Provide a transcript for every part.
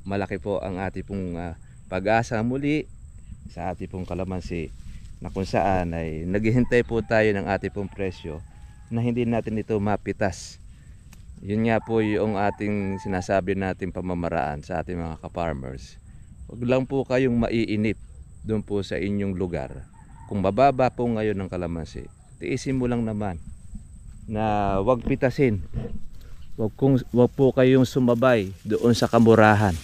malaki po ang ating pong pag-asa muli sa ating pong kalamansi, na kung saan ay naghihintay po tayo ng ating pong presyo na hindi natin ito mapitas. Yun nga po yung ating sinasabi nating pamamaraan sa ating mga ka-farmers. Huwag lang po kayong maiinip doon po sa inyong lugar. Kung mababa po ngayon ng kalamansi, tiisin mo lang naman na huwag pitasin. Huwag po kayong sumabay doon sa kamurahan.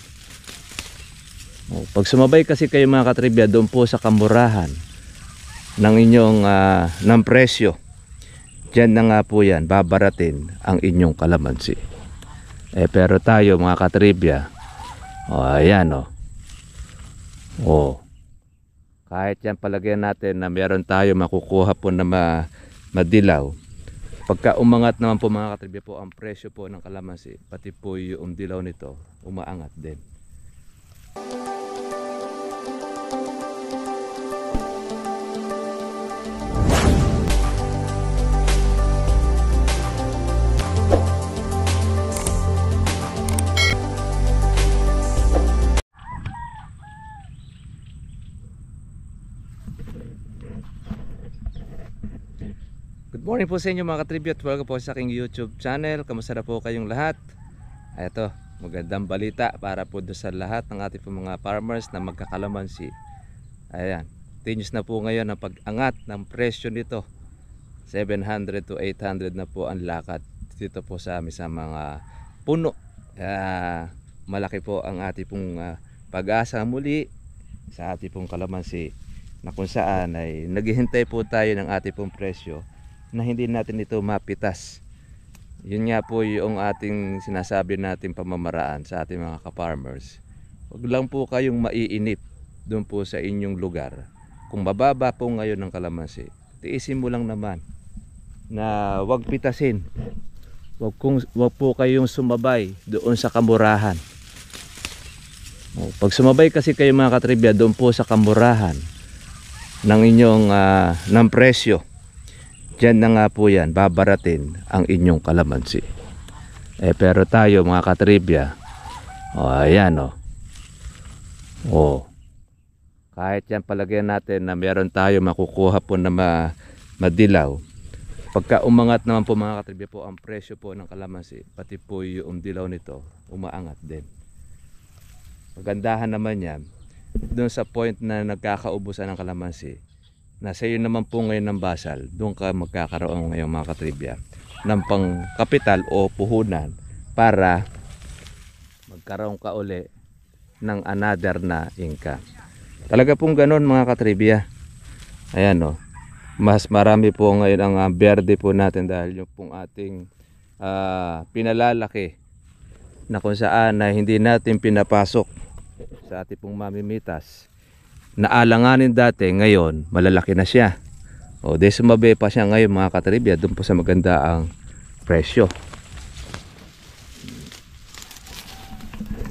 Pag sumabay kasi kayo mga katribya doon po sa kamurahan ng inyong ng presyo, diyan na nga po yan babaratin ang inyong kalamansi. Pero tayo mga katribya, ayan kahit yan palagyan natin na meron tayo makukuha po na madilaw, pagka umangat naman po mga katribya po ang presyo po ng kalamansi, pati po yung dilaw nito umaangat din. Good morning po sa inyo mga katribute. Welcome po sa aking YouTube channel. Kamusta na po kayong lahat? Ito, magandang balita para po sa lahat ng ating mga farmers na magkakalamansi. Ayan, 10 news na po ngayon ang pag-angat ng presyo nito. 700 to 800 na po ang lakad dito po sa amin sa mga puno. Malaki po ang ating pong pag-asa muli sa ating pong kalamansi, na kung saan ay naghihintay po tayo ng ating pong presyo na hindi natin ito mapitas. Yun nga po yung ating sinasabi natin pamamaraan sa ating mga ka-farmers. Huwag lang po kayong maiinip doon po sa inyong lugar. Kung mababa po ngayon ng kalamansi, tiisin mo lang naman na huwag pitasin. Huwag po kayong sumabay doon sa kamurahan. Pag sumabay kasi kayo mga katribya doon po sa kamurahan ng inyong ng presyo, diyan na nga po yan babaratin ang inyong kalamansi. Pero tayo mga katribya, ayan kahit yan palagyan natin na meron tayo makukuha po na madilaw, pagka umangat naman po mga katribya po ang presyo po ng kalamansi, pati po yung dilaw nito umaangat din. Magandahan naman yan doon sa point na nagkakaubusan ng kalamansi, nasa iyo naman po ngayon ng basal, doon ka magkakaroon ngayon mga katribya ng pang kapital o puhunan para magkaroon ka uli ng another na income. Talaga pong ganon mga katribya. Ayan mas marami po ngayon ang berde po natin dahil yung pong ating pinalalaki, na kung saan na hindi natin pinapasok sa ating pong mamimitas. Naalanganin dati, ngayon malalaki na siya. Sumabi pa siya ngayon mga katribya doon po sa maganda ang presyo.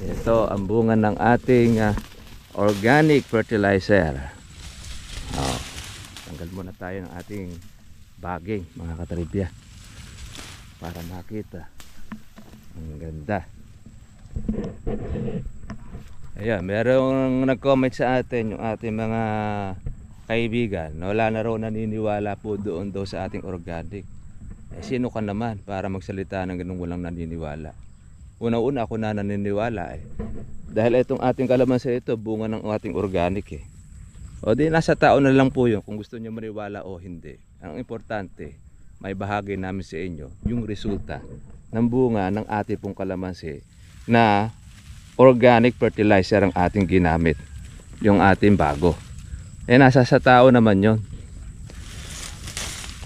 Ito ang bunga ng ating organic fertilizer. Tanggal muna tayo ng ating baging mga katribya para makita ang ganda. Ayan, merong nag-comment sa atin, yung ating mga kaibigan, wala na raw naniniwala po doon daw sa ating organic. Sino ka naman para magsalita ng ganung walang naniniwala? Una-una ako na naniniwala dahil itong ating kalamansi ito bunga ng ating organic di nasa tao na lang po yun kung gusto nyo maniwala o hindi. Ang importante, may bahagi namin sa inyo yung resulta ng bunga ng ating pong kalamansi na organic fertilizer ang ating ginamit, yung ating bago. Nasa sa tao naman yon.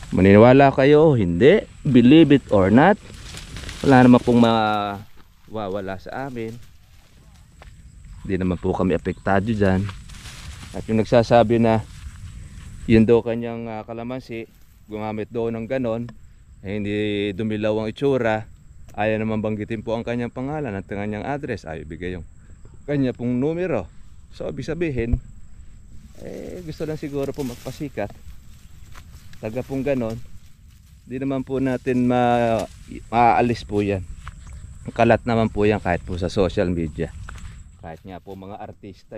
Maniniwala kayo o hindi, believe it or not, wala naman pong mawawala sa amin. Hindi naman po kami apektado dyan. At yung nagsasabi na yun daw kanyang kalamansi, gumamit daw ng ganon, hindi dumilaw ang itsura, ayaw naman banggitin po ang kanyang pangalan at kanyang address, ayaw bigay yung kanya pong numero. So ibig sabihin gusto lang siguro po magpasikat, taga pong ganon. Di naman po natin maaalis po yan. Kalat naman po yan kahit po sa social media, Kahit nga po mga artista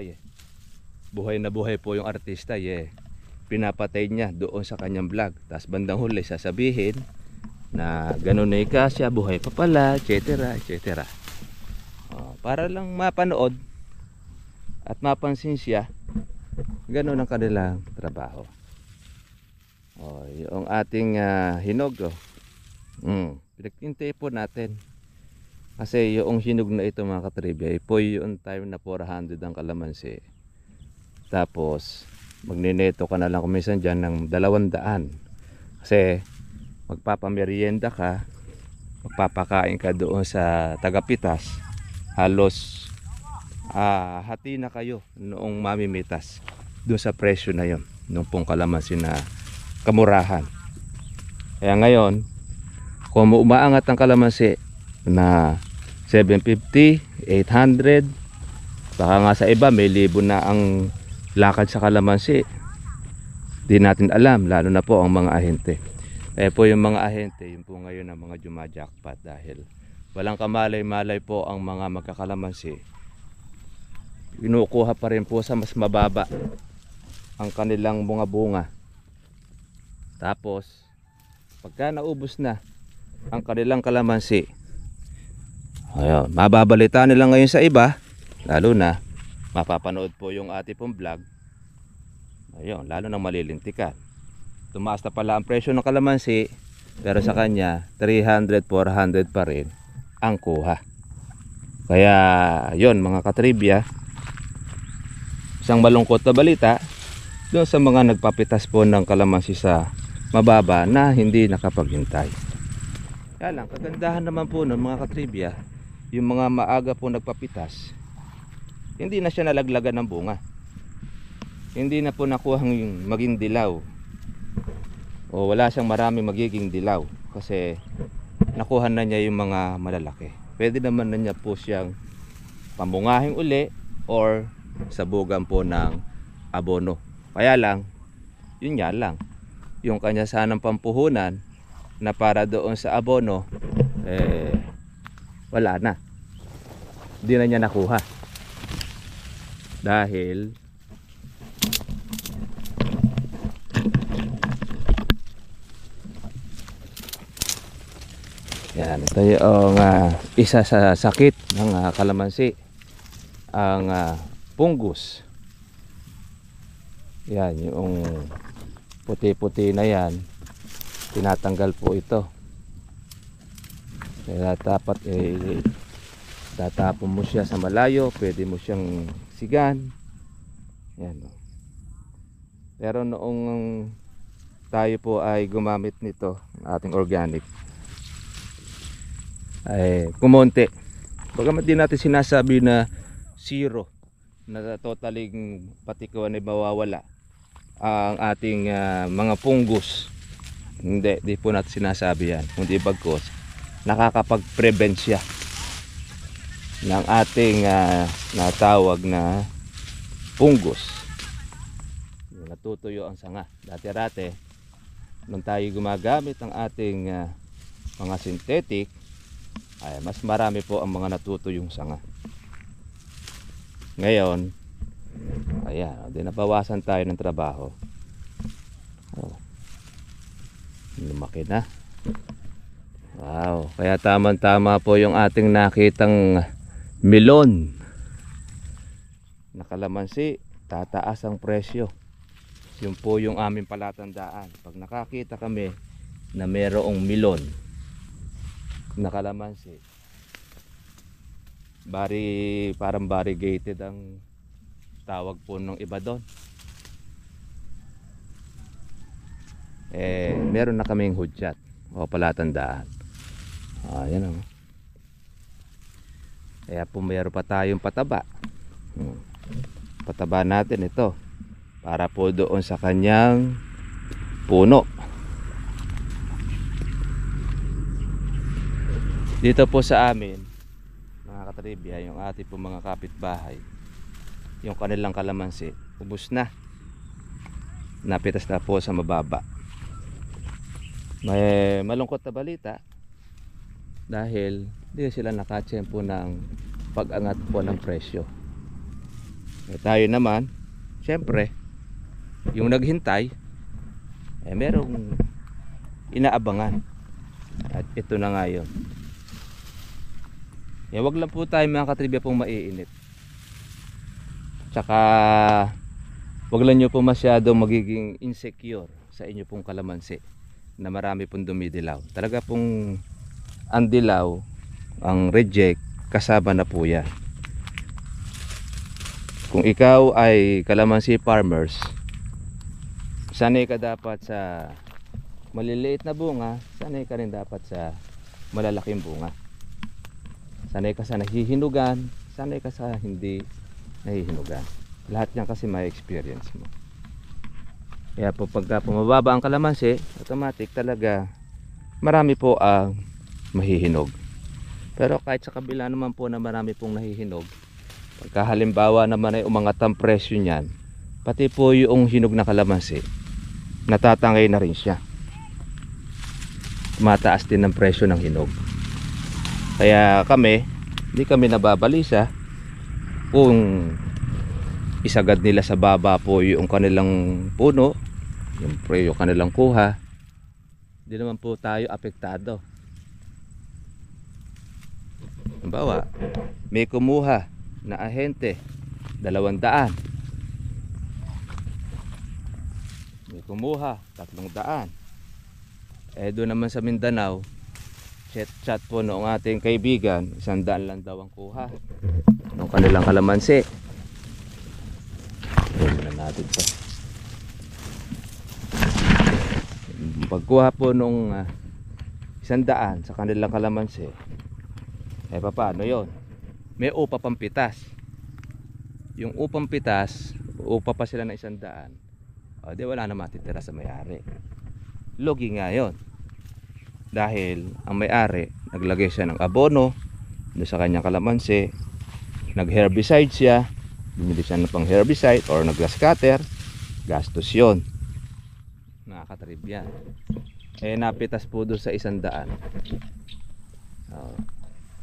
buhay na buhay po yung artista pinapatay niya doon sa kanyang vlog. Tapos bandang huli sasabihin na ganun na ikasya, buhay pa pala, etc. etc. Para lang mapanood at mapansin siya, ganun ang kanilang trabaho. Yung ating hinog, pinagtintay po natin. Kasi yung hinog na ito mga katribya, po yung time na 400 ang kalamansi. Tapos magnineto ka na lang kuminsan dyan ng 200. Kasi magpapamerienda ka, magpapakain ka doon sa tagapitas, halos hati na kayo noong mamimitas doon sa presyo na yon, noong pong kalamansi na kamurahan. Kaya ngayon, kung umaangat ang kalamansi na 750, 800, baka nga sa iba may 1,000 na ang lakad sa kalamansi, di natin alam, lalo na po ang mga ahente. Kaya po yung mga ahente, yun po ngayon ang mga jumajackpot dahil walang kamalay-malay po ang mga magkakalamansi. Kinukuha pa rin po sa mas mababa ang kanilang bunga-bunga. Tapos pagka naubos na ang kanilang kalamansi, mababalita nila ngayon sa iba, lalo na mapapanood po yung ating pong vlog, lalo nang malilintikan. Tumaas na pala ang presyo ng kalamansi, pero sa kanya 300, 400 pa rin ang kuha. Kaya yon mga katribya, isang malungkot na balita doon sa mga nagpapitas po ng kalamansi sa mababa na hindi nakapaghintay. Kaya lang, kagandahan naman po nun mga katribya, yung mga maaga po nagpapitas, hindi na siya nalaglagan ng bunga, hindi na po nakuhang maging dilaw, o wala siyang marami magiging dilaw kasi nakuha na niya yung mga malalaki. Pwede naman na niya po siyang pambungahing uli or sabugan po ng abono. Kaya lang, yun nga lang, yung kanya sanang pampuhunan na para doon sa abono, wala na, hindi na niya nakuha dahil yan, ito yung isa sa sakit ng kalamansi, ang fungus. Yan, yung puti-puti na yan, tinatanggal po ito. Kaya dapat tatapon mo siya sa malayo, pwede mo siyang sigan. Yan. Pero noong tayo po ay gumamit nito, ating organic, ay kumonti. Bagamat di natin sinasabi na zero, na totaling patikuan ay mawawala ang ating mga fungus. Hindi, di po natin sinasabi yan. Kundi bagkos, nakakapag-prevent siya ng ating natawag na fungus. Natutuyo ang sanga. Dati-rate, nung tayo gumagamit ng ating mga synthetic, ay mas marami po ang mga natutuyong sanga. Ngayon, ayan, di nabawasan tayo ng trabaho. Lumaki na. Wow, kaya tamang-tama po yung ating nakitang melon na kalamansi, tataas ang presyo. Yun po yung aming palatandaan. Pag nakakita kami na mayroong melon na kalamansi, parang variegated ang tawag po ng iba doon, meron na kaming hudyat o palatandaan. Yan o. Kaya po mayroon pa tayong pataba. Pataba natin ito para po doon sa kanyang puno. Dito po sa amin mga katribya, yung ating po mga kapitbahay, yung kanilang kalamansi ubos na, napitas na po sa mababa. May malungkot na balita dahil hindi sila nakatsempo ng pag-angat po ng presyo. Tayo naman, syempre, yung naghintay, merong inaabangan. At ito na nga yun. Wag lang po tayo mga katribya pong maiinit. Tsaka wag lang nyo po masyadong magiging insecure sa inyo pong kalamansi na marami pong dumidilaw. Talaga pong ang dilaw, ang reject, kasama na po yan. Kung ikaw ay kalamansi farmers, sanay ka dapat sa maliliit na bunga, sanay ka rin dapat sa malalaking bunga. Sanay ka sa nahihinugan, sanay ka sa hindi nahihinugan. Lahat yan kasi may experience mo. Kaya po pagka pumababa ang kalamansi, automatic talaga marami po ang mahihinog. Pero kahit sa kabila naman po na marami pong nahihinog, pagka halimbawa naman ay umangat ang presyo niyan, pati po yung hinog na kalamansi, natatangay na rin siya. Mataas din ang presyo ng hinog. Kaya kami, hindi kami nababalisa kung isagad nila sa baba po yung kanilang puno, yung kanilang kuha. Hindi naman po tayo apektado. Halimbawa, may kumuha na ahente 200, may kumuha 300. Doon naman sa Mindanao, chat po noong ating kaibigan, 100 lang daw ang kuha ng kanilang kalamansi. Tingnan natin to. Pagkuha po nung 100 sa kanilang kalamansi, paano yon? May upa pang pitas. Yung upang pitas, upa pa sila ng 100, di wala na matitira sa may-ari. Logi nga yon. Dahil ang may-ari naglagay siya ng abono doon sa kanyang kalamansi, nag-herbicide siya, bumili siya ng pang herbicide or nag-grass cutter, gastos yun. Nakakatrip yan. Napitas po doon sa 100.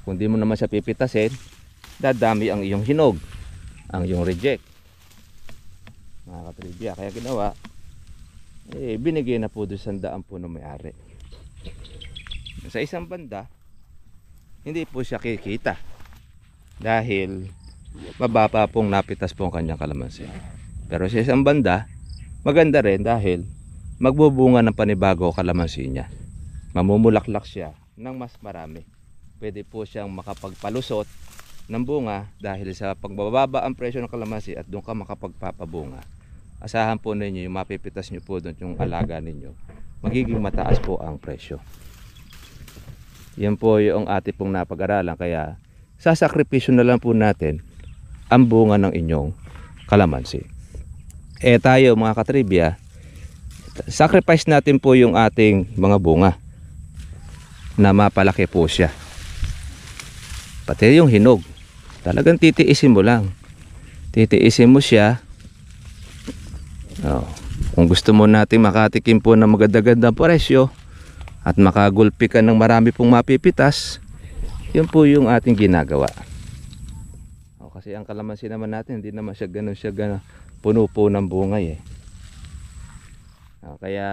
Kung di mo naman siya pipitasin, dadami ang iyong hinog, ang iyong reject. Nakakatrip yan. Kaya ginawa, binigay na po doon sa 100 po ng may-ari. Sa isang banda, hindi po siya kikita dahil mababa pong napitas po ang kanyang kalamansi. Pero sa isang banda, maganda rin dahil magbubunga ng panibago kalamansi niya. Mamumulaklak siya ng mas marami. Pwede po siyang makapagpalusot ng bunga dahil sa pagbababa ang presyo ng kalamansi at doon ka makapagpapabunga. Asahan po ninyo yung mapipitas nyo po doon yung alaga ninyo, magiging mataas po ang presyo. Yan po yung ating pong napag-aralan. Kaya sasakripisyo na lang po natin ang bunga ng inyong kalamansi. Tayo mga katribya, sacrifice natin po yung ating mga bunga na mapalaki po siya. Pati yung hinog, talagang titiisin mo lang. Titiisin mo siya. Kung gusto mo natin makatikim po ng maganda-gandang presyo at makagulpi ka ng marami pong mapipitas, yun po yung ating ginagawa. Kasi ang kalamansi naman natin, hindi naman siya ganun puno po ng bungay kaya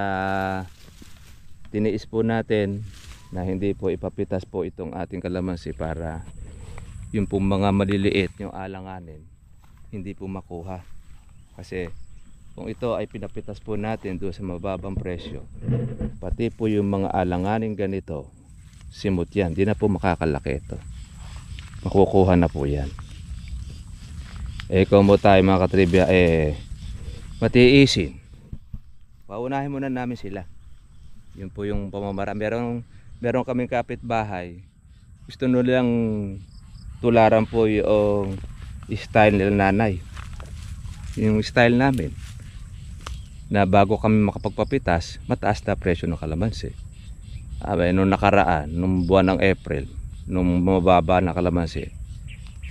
tiniis po natin na hindi po ipapitas po itong ating kalamansi para yung pong mga maliliit, yung alanganin, hindi po makuha. Kasi kung ito ay pinapitas po natin doon sa mababang presyo, pati po yung mga alanganin ganito, simot yan, di na po makakalaki ito. Makukuha na po yan. Kung mo tayo mga katribya, matiisin. Paunahin muna namin sila. Yun po yung pamamaraan. Meron kaming kapitbahay, gusto nilang tularan po yung style nila nanay. Yung style namin, na bago kami makapagpapitas, mataas na presyo ng kalamansi. Nung nakaraan, nung buwan ng April, nung mababa na kalamansi,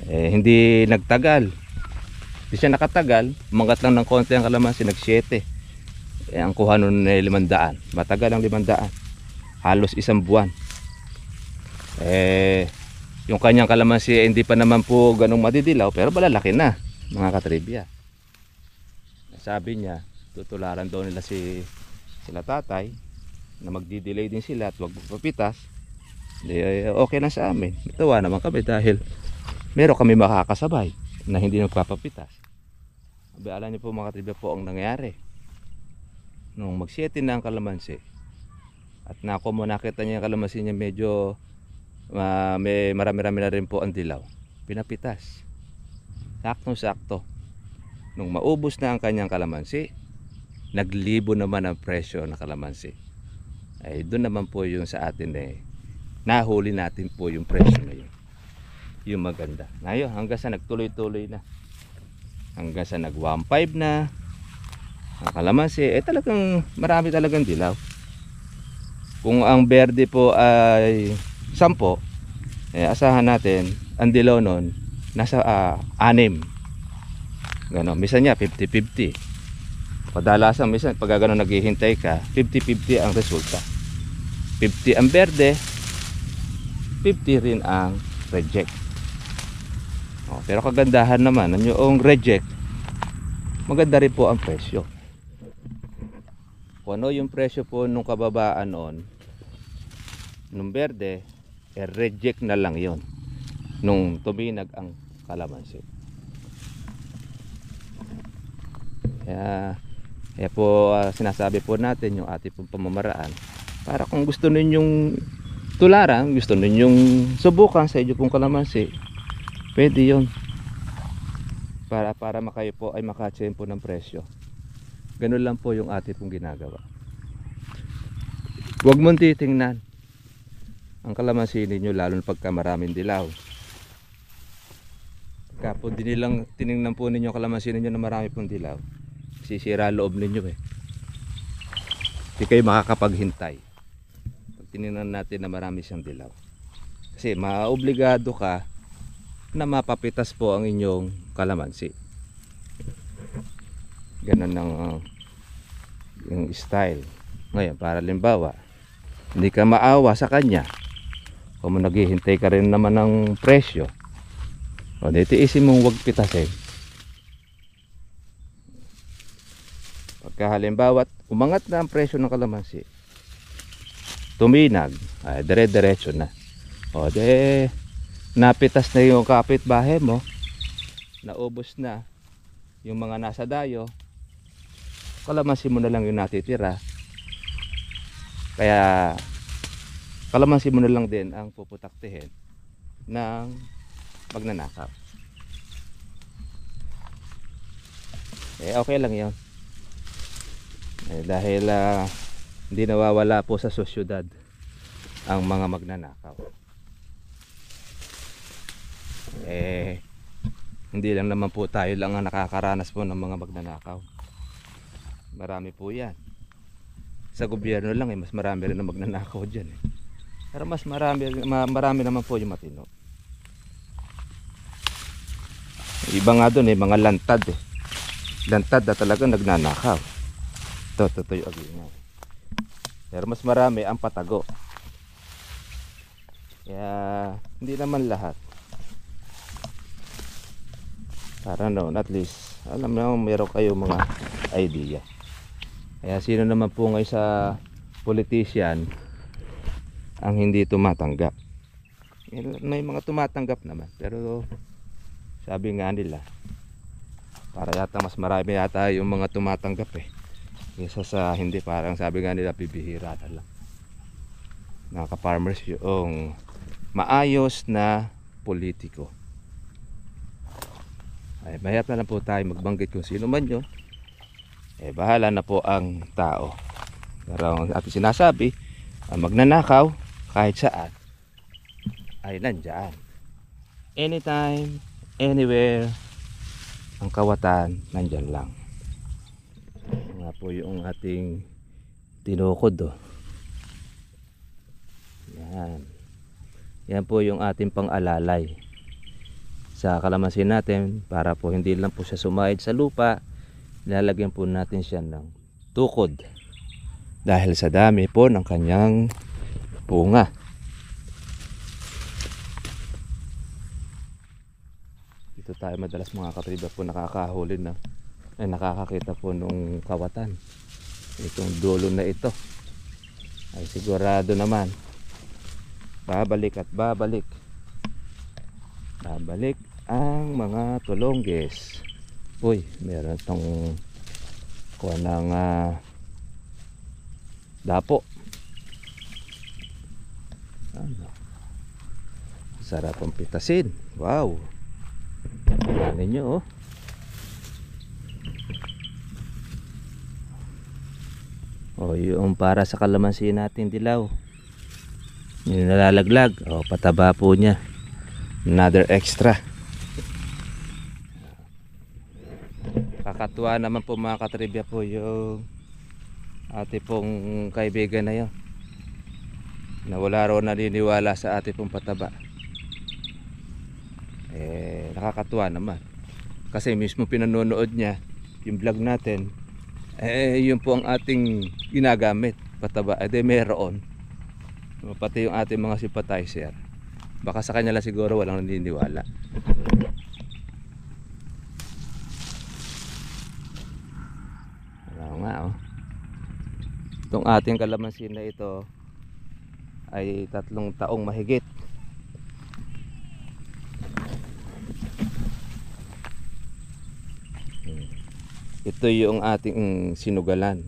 hindi nagtagal. Hindi siya nakatagal, umangat lang ng konti ang kalamansi, nag-7. Ang kuha nun ay 500. Matagal ang 500. Halos isang buwan. Yung kanyang kalamansi hindi pa naman po ganong madidilaw, pero malalaki na. mga katribya. Sabi niya, tutularan daw nila sila tatay na magdi-delay din sila at wag magpapitas. Okay na sa amin. Tuwa naman kami dahil meron kami makakasabay na hindi nagpapapitas. Alam niyo po mga katribya po ang nangyari. Nung mag-7 na ang kalamansi at nakita niya yung kalamansi niya medyo may marami-rami na rin po ang dilaw. Pinapitas. Saktong-sakto. Nung maubos na ang kanyang kalamansi, naglibo naman ang presyo ng kalamansi. Ay doon naman po yung sa atin nahuli natin po yung presyo na yun. Yung maganda. Ngayon hanggang sa nagtuloy-tuloy na. Hanggang sa nag 1.5 na ang kalamansi, talagang marami talagang dilaw. Kung ang berde po ay 10, asahan natin ang dilaw nun nasa 6. Ganon, minsan niya 50-50. Kadalasan minsan pag gano'n naghihintay ka, 50-50 ang resulta. 50 ang berde, 50 rin ang reject. Pero kagandahan naman yung reject, maganda rin po ang presyo. Kung ano yung presyo po nung kababaan noon, nung berde, reject na lang yon nung tuminag ang kalamansi. Kaya po sinasabi po natin yung ating pong pamamaraan para kung gusto ninyong tularan, gusto ninyong subukan sa inyo pong kalamansi, pwede yun para kayo po ay makatsempo ng presyo. Ganun lang po yung ating pong ginagawa. Huwag mong titingnan ang kalamansi ninyo lalo na pagka maraming dilaw. Pagka po tinignan po ninyo ang kalamansi ninyo na marami pong dilaw, sisira loob ninyo hindi kayo makakapaghintay pag tinignan natin na marami siyang dilaw, kasi maobligado ka na mapapitas po ang inyong kalamansi. Ganun ang yung style. Ngayon para limbawa hindi ka maawa sa kanya, kung naghihintay ka rin naman ng presyo, o ditiisin mong huwag pitasin. Pagka halimbawa umangat na ang presyo ng kalamansi, tuminag, ay dire-diretso na. O napitas na yung kapitbahay mo, naubos na yung mga nasa dayo, kalamansi mo na lang yung natitira. Kaya kalamansi mo na lang din ang puputaktihin ng magnanakaw. Okay lang yun. Dahil hindi nawawala po sa sosyudad ang mga magnanakaw. Hindi lang naman po tayo lang ang nakakaranas po ng mga magnanakaw. Marami po yan. Sa gobyerno lang mas marami rin ang magnanakaw dyan pero mas marami naman po yung matino. Iba nga doon mga lantad lantad na talaga nagnanakaw. Totoo yung aging. Pero mas marami ang patago. Kaya hindi naman lahat. Para noon at least alam mo meron kayo mga idea. Kaya sino naman po ngayon sa politician ang hindi tumatanggap? May mga tumatanggap naman, pero sabi nga nila para yata mas marami yata yung mga tumatanggap kaysa sa hindi. Parang sabi nga nila bibihira na lang mga ka-farmers yung maayos na politiko. Ay mahirap na lang po tayo magbanggit kung sino man yun. Bahala na po ang tao. Pero ang ating sinasabi, ang magnanakaw kahit saan ay nandyan. Anytime, anywhere, ang kawatan nandyan lang. Nga po yung ating tinukod yan po yung ating pang-alalay sa kalamansi natin para po hindi lang po siya sumahid sa lupa. Lalagyan po natin siya ng tukod dahil sa dami po ng kanyang bunga. Dito tayo madalas mga katribya po nakakahuli na ay nakakakita po nung kawatan. Itong dulo na ito ay sigurado naman babalik at babalik ang mga tulongges. Uy, meron tong kuha ng dapo. Ano? Sarap ang pitasin. Wow, tingnan ninyo oh. O yung para sa kalamansi natin dilaw, yung nalalaglag, o pataba po niya, another extra. Kakatuwa naman po mga katribya po yung ate pong kaibigan na yun, na wala raw naniniwala sa ate pong pataba. Nakakatuwa naman kasi mismo pinanonood niya yung vlog natin. Yun po ang ating ginagamit, pataba. Meron pati yung ating mga sympathizer. Baka sa kanya lang siguro walang naniniwala. Ano nga oh. Itong ating kalamansi na ito ay 3 taong mahigit. Ito yung ating sinugalan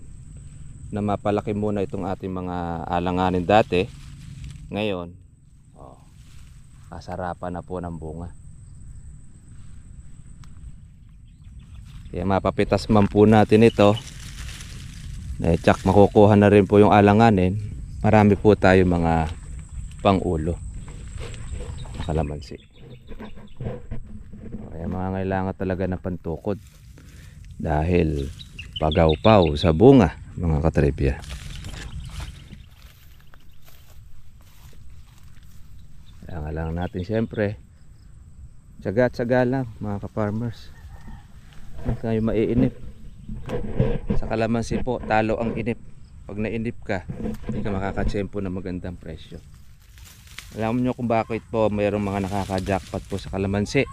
na mapalaki muna itong ating mga alanganin dati. Ngayon kasarapan na po ng bunga. Kaya mapapitas man po natin ito, tsak makukuha na rin po yung alanganin. Marami po tayo mga pang-ulo na kalamansi. Kaya mga kailangan talaga ng pantukod dahil pagaw-paw sa bunga mga katribya. Kailangan lang natin siyempre tsaga-tsaga lang mga ka-farmers. Huwag kayo maiinip. Sa kalamansi po talo ang inip. Pag nainip ka, hindi ka makakatsempo ng magandang presyo. Alam nyo kung bakit po mayroong mga nakaka-jackpot po sa kalamansi.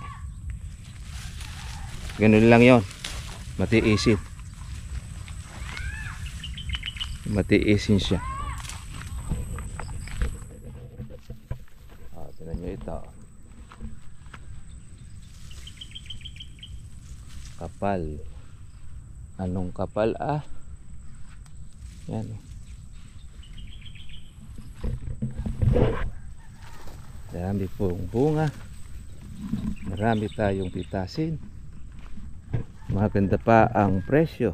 Ganun lang yon, matiisin siya. Tignan nyo ito, kapal. Anong kapal yan. Marami pong bunga, marami tayong pitasin, maganda pa ang presyo.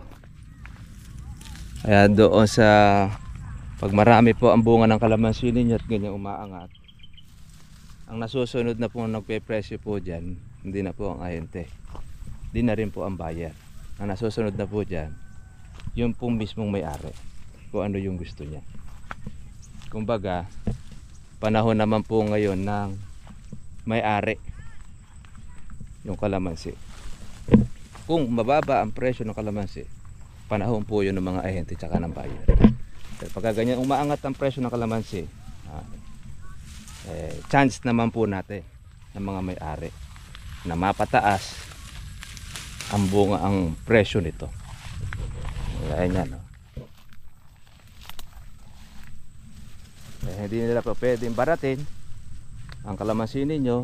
Kaya doon sa pag marami po ang bunga ng kalamansi ninyo at ganyan umaangat, ang nasusunod na po nagpe-presyo po dyan, hindi na po ang ahente, hindi na rin po ang buyer. Ang nasusunod na po dyan, yung pong mismong may-ari, kung ano yung gusto niya. Kumbaga, panahon naman po ngayon ng may-ari yung kalamansi. Kung mababa ang presyo ng kalamansi, panahon po yun ng mga ahente tsaka ng buyer. Pero pagka ganyan umaangat ang presyo ng kalamansi, chance naman po natin ng mga may-ari na mapataas ang bunga, ang presyo nito. Ayan yan, no? Hindi nila pa pwedeng baratin ang kalamansi ninyo,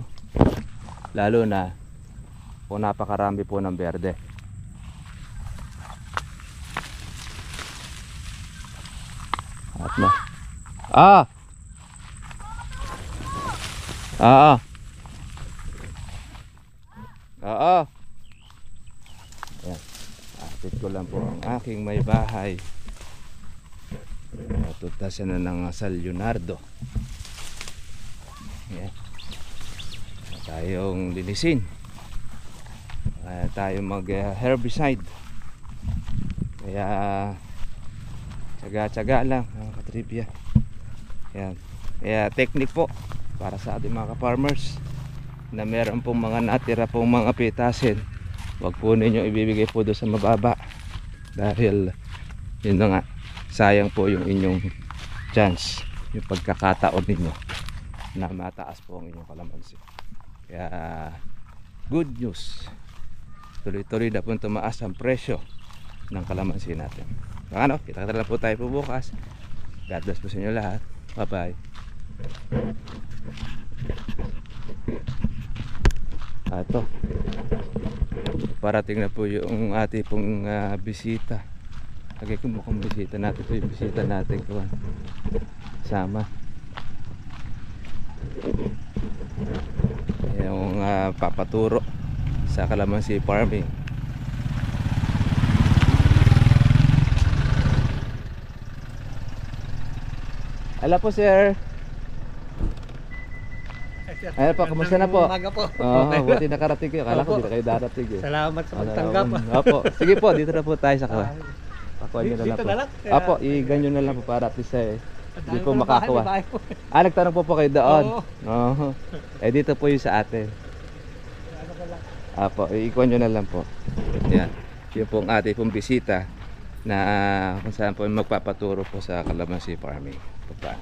lalo na kung napakarami po ng berde. At na ayan, atid ko lang po ang aking may bahay. Tutasan na ng San Leonardo. Ayan, tayong linisin, tayong mag herbicide. Kaya tsaga-tsaga lang mga katribya. Ayan, kaya technique po para sa ating mga farmers na meron pong mga natira pong mga pitasin, wag po ninyo ibibigay po doon sa mababa, dahil yun na nga, sayang po yung inyong chance, yung pagkakataon ninyo na mataas po ang inyong kalamansi. Kaya good news. Tuloy-tuloy na po tumaas ang presyo ng kalamansi natin. Ano, kita-kita na po tayo po bukas. God bless po sa inyo lahat. Bye-bye. Ito. Parating na po yung ating pong bisita. Lagay ko mukhang bisita natin po yung bisita natin ko. Sama. Yung papaturo sa kalamansi farming. Hello po sir. Ay po, kumusta na po? Umaga po. Buti nakarating kayo. Kala ko Opo. di na kayo darating eh. Salamat sa pagtanggap. Opo. Sige po, dito na po tayo sa kawan. Pakuha nyo na lang Dito po. na lang? Opo, i-ganyo na lang po para at least hindi Dahil po ko ng makakuha. bahay po. Nagtanong po kayo doon. Oo. Oo. Dito po yung sa atin. Ano ka lang? Opo, ikuha nyo na lang po. Yan. Yung pong ating pong bisita na kung saan po magpapaturo po sa kalamansi farming. Pa.